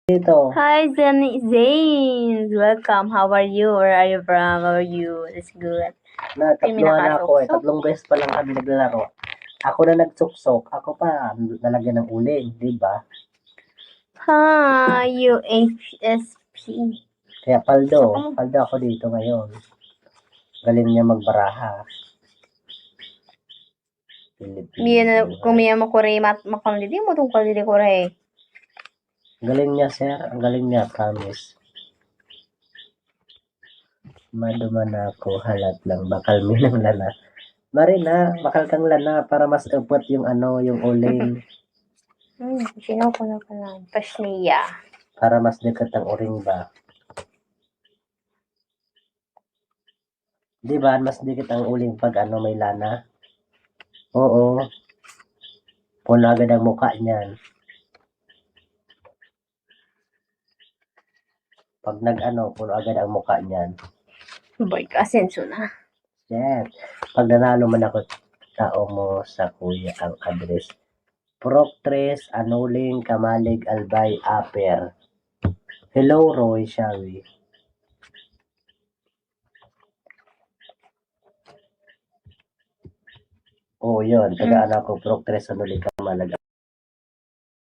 dito. Hi, Zayn. Welcome. How are you? Where are you from? How are you? It's good. Natatluhan ako eh. 3 beses pa lang kami naglalaro. Ako na nagsuksok. Ako pa nalagyan ng uling, di ba? Hi, UHSP. Kaya paldo ako dito ngayon. Galing niya magbaraha. Kung may mo kore makondidi mo tungkol didi kore. Galing niya, sir. Ang galing niya, promise. Maduman ako, halat lang. Bakal minang lana. Marina, bakal kang lana para mas upot yung yung uling. Sino ko na pala? Pasniya. Para mas dekat ang uring ba? Di ba? Mas dikit ang uling pag may lana. Oo. Puno agad ang mukha niyan. Pag puno agad ang mukha niyan. Boy, kasenso na. Yes. Pag nanalo man ako, tao mo sa kuya ang address. Proctres, Anuling, Kamalig, Albay, Aper. Hello, Roy, Shawi. Oh, yun. Taga ko, Proctres, Anuling, Kamalig,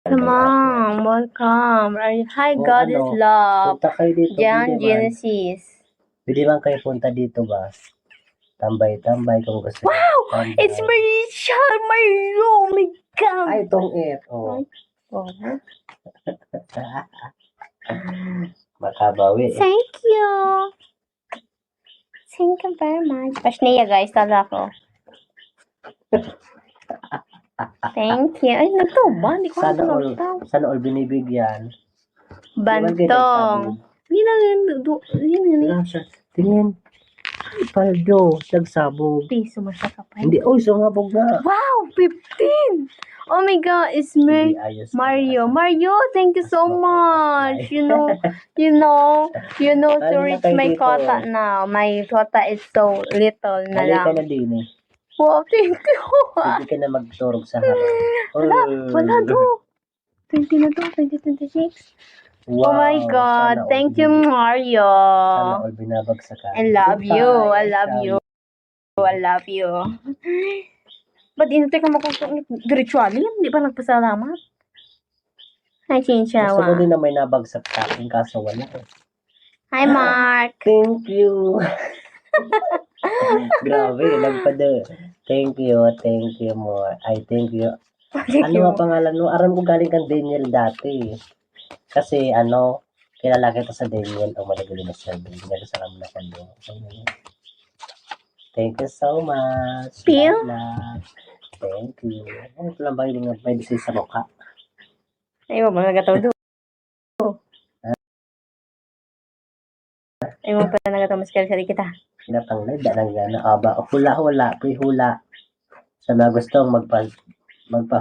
Come on, welcome. Hi, God is love. Punta kayo dito. John Genesis. Pwede bang kayo punta dito ba? Tambay-tambay kung gusto. Wow! It's Marisha! Mario! Oh my God! Ay, itong it. Oh. Makabawi. Thank you! Thank you very much. Pasniya guys, tala ko. Thank you. Ay, nagtuba. Hindi ko Sana all binibigyan. Bantong. Tingin. Ay, paldo. Nagsabog. Piso mo siya kapay. Hindi. Oy, sumabog na. Wow! 15! Oh my God, it's me. Mario. Mario, thank you so much. You know, to reach my quota now. My quota is so little na lang. Halika na din eh. Wow, thank you. Hindi ka na magturog sa harap. Wala do. 20 na to, 2026. Wow, oh my God. Thank you, Mario. Sana all binabagsakan. I love you. I love you. I love you. Ba't inutay ka makusungit? Virtually? Hindi ba nagpasalamat? Hi, Chinchawa. Gusto ko din na may nabagsak sa akin kaso wala. Hi, Mark. Thank you. Grabe, nagpada. Thank you more. I thank you. Ano ang pangalan mo? Aram ko galing kang Daniel dati. Kasi kilala kita sa Daniel o malagaling na siya. Daniel sa kami na kando. Thank you so much. Pio? Thank you. Ano ito lang ba yung may disease sa mukha? Ay, mo mga gataw do. Ay, mo pala nagataw maskal sa kita. Pinapanglay, dalang gana. Aba, hula. Hula. Sa mga gustong magpa